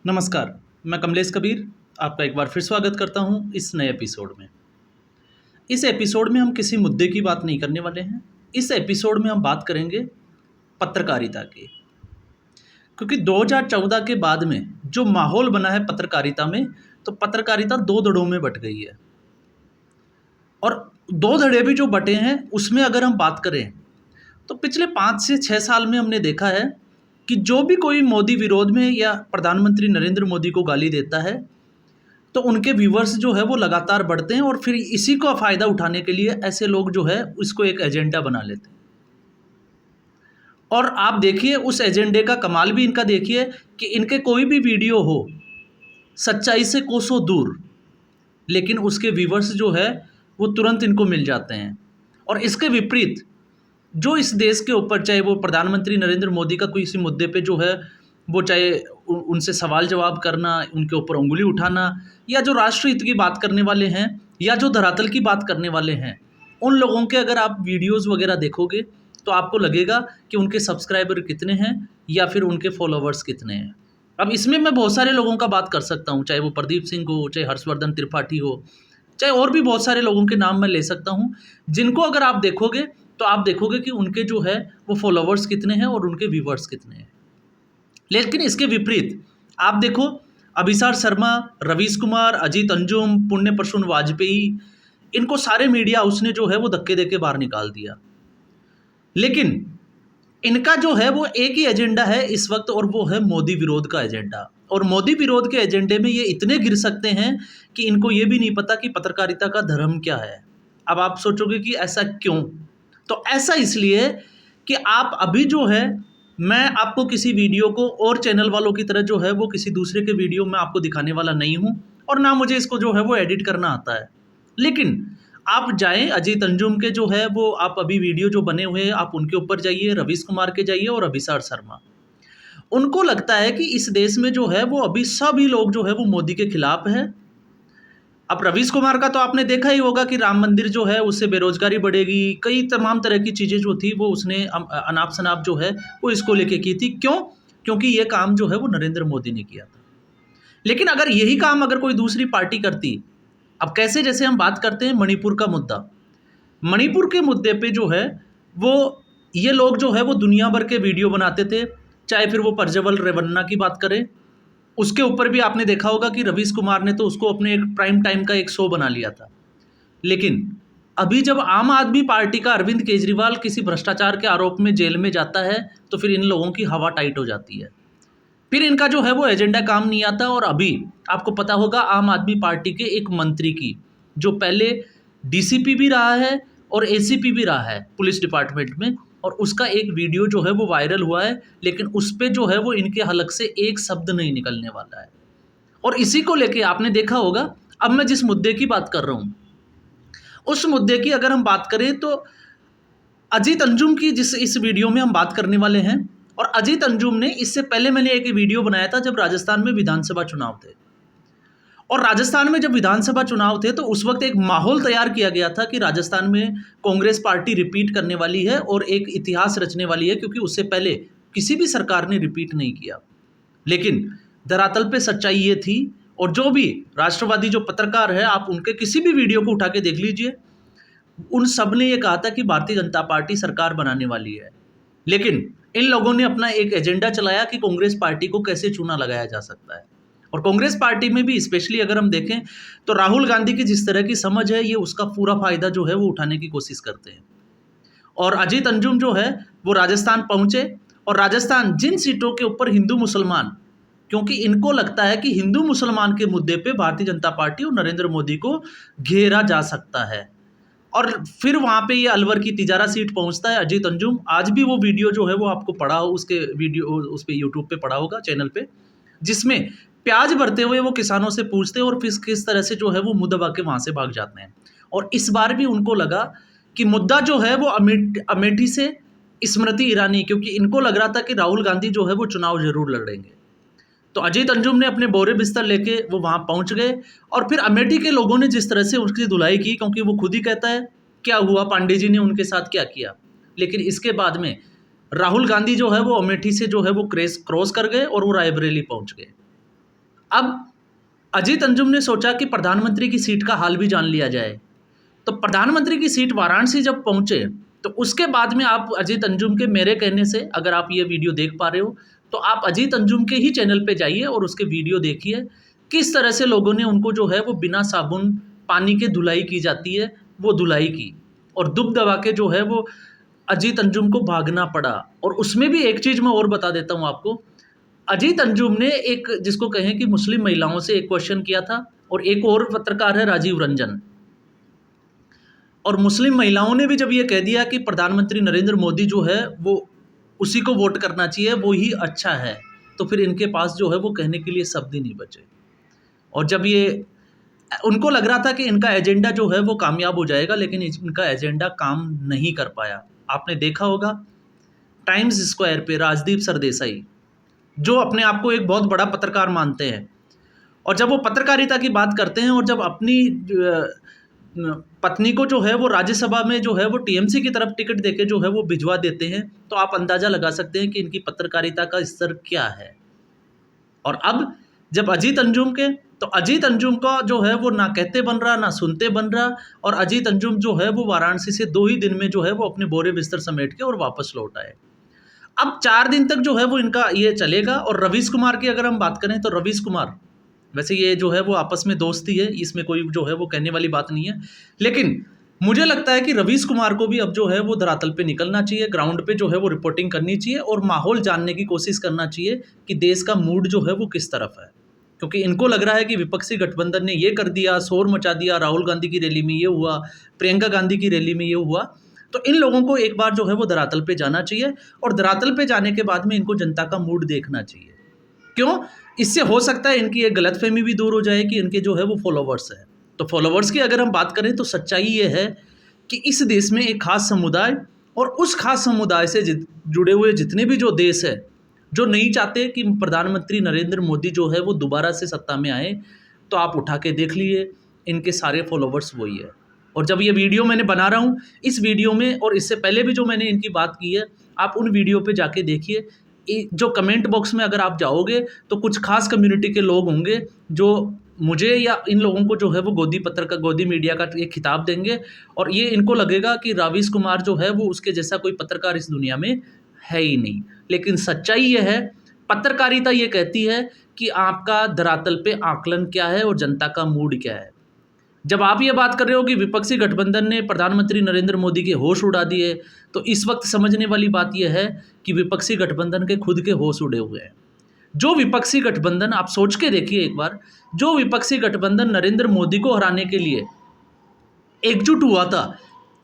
नमस्कार, मैं कमलेश कबीर आपका एक बार फिर स्वागत करता हूं इस नए एपिसोड में। इस एपिसोड में हम किसी मुद्दे की बात नहीं करने वाले हैं। इस एपिसोड में हम बात करेंगे पत्रकारिता की। क्योंकि 2014 के बाद में जो माहौल बना है पत्रकारिता में, तो पत्रकारिता दो धड़ों में बँट गई है। और दो धड़े भी जो बँटे हैं, उसमें अगर हम बात करें, तो पिछले 5 से 6 साल में हमने देखा है कि जो भी कोई मोदी विरोध में या प्रधानमंत्री नरेंद्र मोदी को गाली देता है, तो उनके व्यूवर्स जो है वो लगातार बढ़ते हैं और फिर इसी का फ़ायदा उठाने के लिए ऐसे लोग जो है इसको एक एजेंडा बना लेते हैं। और आप देखिए उस एजेंडे का कमाल भी इनका देखिए कि इनके कोई भी वीडियो हो सच्चाई से कोसों दूर, लेकिन उसके व्यूवर्स जो है वो तुरंत इनको मिल जाते हैं। और इसके विपरीत जो इस देश के ऊपर, चाहे वो प्रधानमंत्री नरेंद्र मोदी का कोई इसी मुद्दे पे जो है वो, चाहे उनसे सवाल जवाब करना, उनके ऊपर उंगली उठाना, या जो राष्ट्र हित की बात करने वाले हैं या जो धरातल की बात करने वाले हैं, उन लोगों के अगर आप वीडियोस वगैरह देखोगे तो आपको लगेगा कि उनके सब्सक्राइबर कितने हैं या फिर उनके फॉलोवर्स कितने हैं। अब इसमें मैं बहुत सारे लोगों का बात कर सकता हूँ, चाहे वो प्रदीप सिंह हो, चाहे हर्षवर्धन त्रिपाठी हो, चाहे और भी बहुत सारे लोगों के नाम मैं ले सकता हूँ, जिनको अगर आप देखोगे तो आप देखोगे कि उनके जो है वो फॉलोवर्स कितने हैं और उनके व्यूवर्स कितने हैं। लेकिन इसके विपरीत आप देखो, अभिसार शर्मा, रवीश कुमार, अजीत अंजुम, पुण्य प्रसून वाजपेयी, इनको सारे मीडिया हाउस ने जो है वो धक्के देके बाहर निकाल दिया। लेकिन इनका जो है वो एक ही एजेंडा है इस वक्त, और वो है मोदी विरोध का एजेंडा। और मोदी विरोध के एजेंडे में ये इतने गिर सकते हैं कि इनको ये भी नहीं पता कि पत्रकारिता का धर्म क्या है। अब आप सोचोगे कि ऐसा क्यों? तो ऐसा इसलिए कि आप अभी जो है, मैं आपको किसी वीडियो को और चैनल वालों की तरह जो है वो किसी दूसरे के वीडियो में आपको दिखाने वाला नहीं हूँ, और ना मुझे इसको जो है वो एडिट करना आता है। लेकिन आप जाएं अजीत अंजुम के जो है वो, आप अभी वीडियो जो बने हुए हैं आप उनके ऊपर जाइए, रवीश कुमार के जाइए और अभिसार शर्मा। उनको लगता है कि इस देश में जो है वो अभी सभी लोग जो है वो मोदी के खिलाफ है। अब रवीश कुमार का तो आपने देखा ही होगा कि राम मंदिर जो है उससे बेरोजगारी बढ़ेगी, कई तमाम तरह की चीज़ें जो थी वो उसने अनाप शनाप जो है वो इसको लेके की थी। क्यों? क्योंकि ये काम जो है वो नरेंद्र मोदी ने किया था। लेकिन अगर यही काम अगर कोई दूसरी पार्टी करती, अब कैसे, जैसे हम बात करते हैं मणिपुर का मुद्दा, मणिपुर के मुद्दे पे जो है वो ये लोग जो है वो दुनिया भर के वीडियो बनाते थे, चाहे फिर वो प्रज्वल रेवन्ना की बात करें, उसके ऊपर भी आपने देखा होगा कि रवीश कुमार ने तो उसको अपने एक प्राइम टाइम का एक शो बना लिया था। लेकिन अभी जब आम आदमी पार्टी का अरविंद केजरीवाल किसी भ्रष्टाचार के आरोप में जेल में जाता है, तो फिर इन लोगों की हवा टाइट हो जाती है, फिर इनका जो है वो एजेंडा काम नहीं आता। और अभी आपको पता होगा आम आदमी पार्टी के एक मंत्री की, जो पहले डीसीपी भी रहा है और एसीपी भी रहा है पुलिस डिपार्टमेंट में, और उसका एक वीडियो जो है वो वायरल हुआ है, लेकिन उस पे जो है वो इनके हलक से एक शब्द नहीं निकलने वाला है। और इसी को लेके आपने देखा होगा, अब मैं जिस मुद्दे की बात कर रहा हूँ उस मुद्दे की अगर हम बात करें तो अजीत अंजुम की जिस इस वीडियो में हम बात करने वाले हैं, और अजीत अंजुम ने, इससे पहले मैंने एक वीडियो बनाया था जब राजस्थान में विधानसभा चुनाव थे, और राजस्थान में जब विधानसभा चुनाव थे तो उस वक्त एक माहौल तैयार किया गया था कि राजस्थान में कांग्रेस पार्टी रिपीट करने वाली है और एक इतिहास रचने वाली है, क्योंकि उससे पहले किसी भी सरकार ने रिपीट नहीं किया। लेकिन धरातल पे सच्चाई ये थी, और जो भी राष्ट्रवादी जो पत्रकार है, आप उनके किसी भी वीडियो को उठा के देख लीजिए, उन सब ने ये कहा था कि भारतीय जनता पार्टी सरकार बनाने वाली है। लेकिन इन लोगों ने अपना एक एजेंडा चलाया कि कांग्रेस पार्टी को कैसे चूना लगाया जा सकता है। और कांग्रेस पार्टी में भी स्पेशली अगर हम देखें तो राहुल गांधी की जिस तरह की समझ है, ये उसका पूरा फायदा जो है वो उठाने की कोशिश करते हैं। और अजीत अंजुम जो है वो राजस्थान पहुंचे, और राजस्थान जिन सीटों के ऊपर हिंदू मुसलमान, क्योंकि इनको लगता है कि हिंदू मुसलमान के मुद्दे पे भारतीय जनता पार्टी और नरेंद्र मोदी को घेरा जा सकता है, और फिर वहाँ पे ये अलवर की तिजारा सीट पहुँचता है अजीत अंजुम। आज भी वो वीडियो जो है वो आपको पड़ा हो, उसके वीडियो उस पे यूट्यूब पे पड़ा होगा चैनल पे, जिसमें प्याज भरते हुए वो किसानों से पूछते हैं और फिर किस तरह से जो है वो मुँह दबा के वहाँ से भाग जाते हैं। और इस बार भी उनको लगा कि मुद्दा जो है वो अमेठी से स्मृति ईरानी, क्योंकि इनको लग रहा था कि राहुल गांधी जो है वो चुनाव जरूर लड़ेंगे। तो अजीत अंजुम ने अपने बोरे बिस्तर लेके वो वहाँ पहुँच गए, और फिर अमेठी के लोगों ने जिस तरह से उसकी धुलाई की, क्योंकि वो खुद ही कहता है क्या हुआ, पांडे जी ने उनके साथ क्या किया। लेकिन इसके बाद में राहुल गांधी जो है वो अमेठी से जो है वो क्रॉस कर गए और वो रायबरेली पहुँच गए। अब अजीत अंजुम ने सोचा कि प्रधानमंत्री की सीट का हाल भी जान लिया जाए। तो प्रधानमंत्री की सीट वाराणसी जब पहुंचे तो उसके बाद में आप अजीत अंजुम के, मेरे कहने से, अगर आप ये वीडियो देख पा रहे हो तो आप अजीत अंजुम के ही चैनल पे जाइए और उसके वीडियो देखिए किस तरह से लोगों ने उनको जो है वो बिना साबुन पानी के धुलाई की जाती है वो धुलाई की, और दुब दबा के जो है वो अजीत अंजुम को भागना पड़ा। और उसमें भी एक चीज़ मैं और बता देता हूँ आपको, अजीत अंजुम ने एक, जिसको कहें कि मुस्लिम महिलाओं से एक क्वेश्चन किया था, और एक और पत्रकार है राजीव रंजन, और मुस्लिम महिलाओं ने भी जब ये कह दिया कि प्रधानमंत्री नरेंद्र मोदी जो है वो उसी को वोट करना चाहिए, वो ही अच्छा है, तो फिर इनके पास जो है वो कहने के लिए शब्द ही नहीं बचे। और जब ये उनको लग रहा था कि इनका एजेंडा जो है वो कामयाब हो जाएगा, लेकिन इनका एजेंडा काम नहीं कर पाया। आपने देखा होगा टाइम्स स्क्वायर पे राजदीप सरदेसाई, जो अपने आप को एक बहुत बड़ा पत्रकार मानते हैं, और जब वो पत्रकारिता की बात करते हैं और जब अपनी पत्नी को जो है वो राज्यसभा में जो है वो टीएमसी की तरफ टिकट देके जो है वो भिजवा देते हैं, तो आप अंदाज़ा लगा सकते हैं कि इनकी पत्रकारिता का स्तर क्या है। और अब जब अजीत अंजुम के, तो अजीत अंजुम का जो है वो ना कहते बन रहा ना सुनते बन रहा, और अजीत अंजुम जो है वो वाराणसी से 2 ही दिन में जो है वो अपने बोरे बिस्तर समेट के और वापस लौट आए। अब 4 दिन तक जो है वो इनका ये चलेगा। और रवीश कुमार की अगर हम बात करें तो रवीश कुमार, वैसे ये जो है वो आपस में दोस्ती है, इसमें कोई जो है वो कहने वाली बात नहीं है, लेकिन मुझे लगता है कि रवीश कुमार को भी अब जो है वो धरातल पे निकलना चाहिए, ग्राउंड पे जो है वो रिपोर्टिंग करनी चाहिए और माहौल जानने की कोशिश करना चाहिए कि देश का मूड जो है वो किस तरफ है। क्योंकि इनको लग रहा है कि विपक्षी गठबंधन ने ये कर दिया, शोर मचा दिया, राहुल गांधी की रैली में ये हुआ, प्रियंका गांधी की रैली में ये हुआ, तो इन लोगों को एक बार जो है वो धरातल पे जाना चाहिए, और धरातल पे जाने के बाद में इनको जनता का मूड देखना चाहिए। क्यों? इससे हो सकता है इनकी एक गलतफहमी भी दूर हो जाए कि इनके जो है वो फॉलोवर्स हैं। तो फॉलोवर्स की अगर हम बात करें तो सच्चाई ये है कि इस देश में एक खास समुदाय, और उस खास समुदाय से जुड़े हुए जितने भी जो देश है, जो नहीं चाहते कि प्रधानमंत्री नरेंद्र मोदी जो है वो दोबारा से सत्ता में आए, तो आप उठा के देख लिए इनके सारे फॉलोवर्स वही है। और जब ये वीडियो मैंने बना रहा हूँ, इस वीडियो में और इससे पहले भी जो मैंने इनकी बात की है, आप उन वीडियो पे जाके देखिए। जो कमेंट बॉक्स में अगर आप जाओगे तो कुछ खास कम्युनिटी के लोग होंगे जो मुझे या इन लोगों को जो है वो गोदी मीडिया का एक खिताब देंगे, और ये इनको लगेगा कि रवीश कुमार जो है वो उसके जैसा कोई पत्रकार इस दुनिया में है ही नहीं। लेकिन सच्चाई ये है, पत्रकारिता ये कहती है कि आपका धरातल पे आकलन क्या है और जनता का मूड क्या है। जब आप ये बात कर रहे हो कि विपक्षी गठबंधन ने प्रधानमंत्री नरेंद्र मोदी के होश उड़ा दिए, तो इस वक्त समझने वाली बात यह है कि विपक्षी गठबंधन के खुद के होश उड़े हुए हैं। जो विपक्षी गठबंधन, आप सोच के देखिए एक बार, जो विपक्षी गठबंधन नरेंद्र मोदी को हराने के लिए एकजुट हुआ था,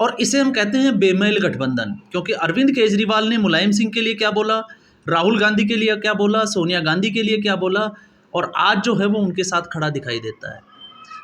और इसे हम कहते हैं बेमेल गठबंधन, क्योंकि अरविंद केजरीवाल ने मुलायम सिंह के लिए क्या बोला, राहुल गांधी के लिए क्या बोला, सोनिया गांधी के लिए क्या बोला, और आज जो है वो उनके साथ खड़ा दिखाई देता है।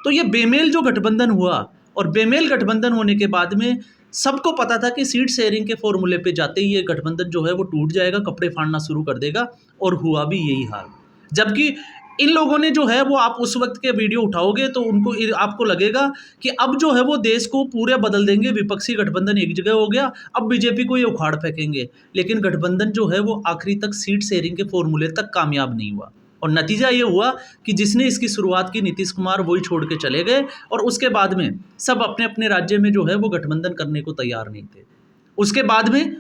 तो ये बेमेल जो गठबंधन हुआ, और बेमेल गठबंधन होने के बाद में सबको पता था कि सीट शेयरिंग के फॉर्मूले पे जाते ही ये गठबंधन जो है वो टूट जाएगा, कपड़े फाड़ना शुरू कर देगा, और हुआ भी यही हाल। जबकि इन लोगों ने जो है वो, आप उस वक्त के वीडियो उठाओगे तो उनको आपको लगेगा कि अब जो है वो देश को पूरे बदल देंगे, विपक्षी गठबंधन एक जगह हो गया, अब बीजेपी को ये उखाड़ फेंकेंगे। लेकिन गठबंधन जो है वो आखिरी तक सीट शेयरिंग के फॉर्मूले तक कामयाब नहीं हुआ, और नतीजा ये हुआ कि जिसने इसकी शुरुआत की, नीतीश कुमार, वही छोड़ के चले गए, और उसके बाद में सब अपने अपने राज्य में जो है वो गठबंधन करने को तैयार नहीं थे। उसके बाद में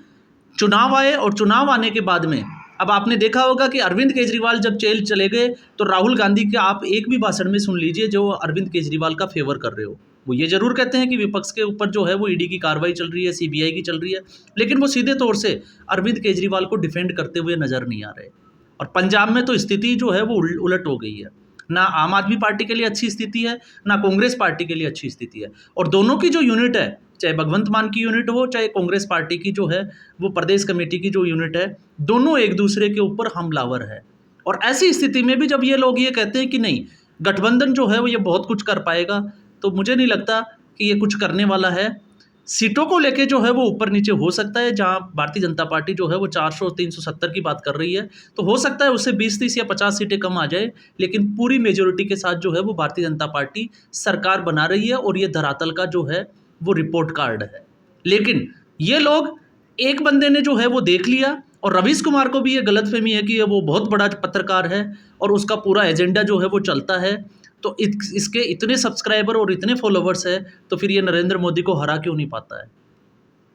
चुनाव आए, और चुनाव आने के बाद में अब आपने देखा होगा कि अरविंद केजरीवाल जब जेल चले गए तो राहुल गांधी के आप एक भी भाषण में सुन लीजिए जो अरविंद केजरीवाल का फेवर कर रहे हो। वो ये जरूर कहते हैं कि विपक्ष के ऊपर जो है वो ईडी की कार्रवाई चल रही है, सीबीआई की चल रही है, लेकिन वो सीधे तौर से अरविंद केजरीवाल को डिफेंड करते हुए नजर नहीं आ रहे। और पंजाब में तो स्थिति जो है वो उलट हो गई है, ना आम आदमी पार्टी के लिए अच्छी स्थिति है, ना कांग्रेस पार्टी के लिए अच्छी स्थिति है। और दोनों की जो यूनिट है, चाहे भगवंत मान की यूनिट हो, चाहे कांग्रेस पार्टी की जो है वो प्रदेश कमेटी की जो यूनिट है, दोनों एक दूसरे के ऊपर हमलावर है। और ऐसी स्थिति में भी जब ये लोग ये कहते हैं कि नहीं, गठबंधन जो है वो ये बहुत कुछ कर पाएगा, तो मुझे नहीं लगता कि ये कुछ करने वाला है। सीटों को लेके जो है वो ऊपर नीचे हो सकता है, जहां भारतीय जनता पार्टी जो है वो 400-370 की बात कर रही है, तो हो सकता है उससे 20-30 या 50 सीटें कम आ जाए, लेकिन पूरी मेजोरिटी के साथ जो है वो भारतीय जनता पार्टी सरकार बना रही है, और ये धरातल का जो है वो रिपोर्ट कार्ड है। लेकिन ये लोग एक बंदे ने जो है वो देख लिया, और रवीश कुमार को भी ये गलतफहमी है कि ये वो बहुत बड़ा पत्रकार है और उसका पूरा एजेंडा जो है वो चलता है, तो इसके इतने सब्सक्राइबर और इतने फॉलोवर्स है, तो फिर ये नरेंद्र मोदी को हरा क्यों नहीं पाता है,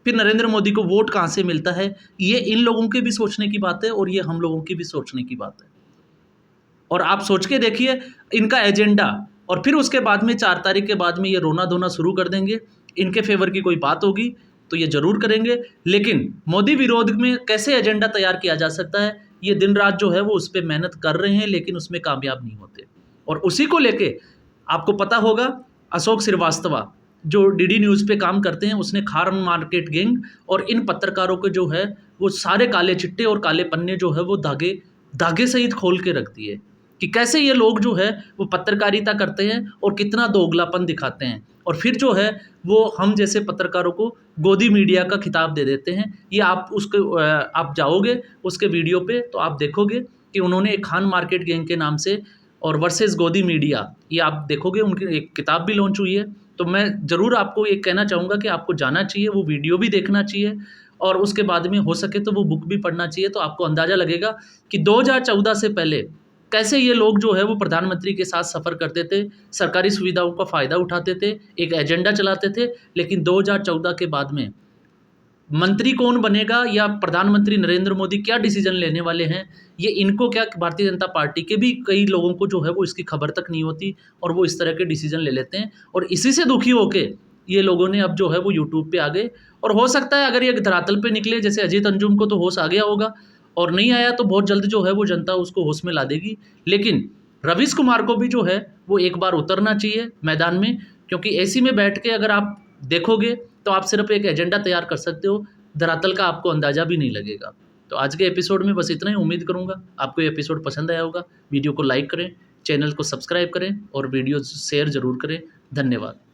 फिर नरेंद्र मोदी को वोट कहाँ से मिलता है। ये इन लोगों के भी सोचने की बात है और ये हम लोगों की भी सोचने की बात है। और आप सोच के देखिए इनका एजेंडा, और फिर उसके बाद में 4 तारीख के बाद में ये रोना धोना शुरू कर देंगे। इनके फेवर की कोई बात होगी तो ये ज़रूर करेंगे, लेकिन मोदी विरोध में कैसे एजेंडा तैयार किया जा सकता है, ये दिन रात जो है वो उस पर मेहनत कर रहे हैं, लेकिन उसमें कामयाब नहीं होते। और उसी को लेके आपको पता होगा, अशोक श्रीवास्तव जो डीडी न्यूज़ पे काम करते हैं, उसने खान मार्केट गैंग और इन पत्रकारों के जो है वो सारे काले चिट्टे और काले पन्ने जो है वो धागे सहित खोल के रख दिए कि कैसे ये लोग जो है वो पत्रकारिता करते हैं और कितना दोगलापन दिखाते हैं, और फिर जो है वो हम जैसे पत्रकारों को गोदी मीडिया का खिताब दे देते हैं। ये आप जाओगे उसके वीडियो पे तो आप देखोगे कि उन्होंने एक खान मार्केट गैंग के नाम से और वर्सेस गोदी मीडिया, ये आप देखोगे उनकी एक किताब भी लॉन्च हुई है। तो मैं ज़रूर आपको ये कहना चाहूँगा कि आपको जाना चाहिए, वो वीडियो भी देखना चाहिए, और उसके बाद में हो सके तो वो बुक भी पढ़ना चाहिए। तो आपको अंदाज़ा लगेगा कि 2014 से पहले कैसे ये लोग जो है वो प्रधानमंत्री के साथ सफ़र करते थे, सरकारी सुविधाओं का फ़ायदा उठाते थे, एक एजेंडा चलाते थे, लेकिन 2014 के बाद में मंत्री कौन बनेगा या प्रधानमंत्री नरेंद्र मोदी क्या डिसीजन लेने वाले हैं, ये इनको क्या भारतीय जनता पार्टी के भी कई लोगों को जो है वो इसकी खबर तक नहीं होती, और वो इस तरह के डिसीजन ले लेते हैं। और इसी से दुखी होके ये लोगों ने अब जो है वो यूट्यूब पे आ गए, और हो सकता है अगर ये धरातल पे निकले, जैसे अजीत अंजुम को तो होश आ गया होगा, और नहीं आया तो बहुत जल्द जो है वो जनता उसको होश में ला देगी। लेकिन रवीश कुमार को भी जो है वो एक बार उतरना चाहिए मैदान में, क्योंकि ऐसी में बैठ के अगर आप देखोगे तो आप सिर्फ एक एजेंडा तैयार कर सकते हो, धरातल का आपको अंदाज़ा भी नहीं लगेगा। तो आज के एपिसोड में बस इतना ही। उम्मीद करूँगा आपको ये एपिसोड पसंद आया होगा। वीडियो को लाइक करें, चैनल को सब्सक्राइब करें और वीडियो शेयर ज़रूर करें। धन्यवाद।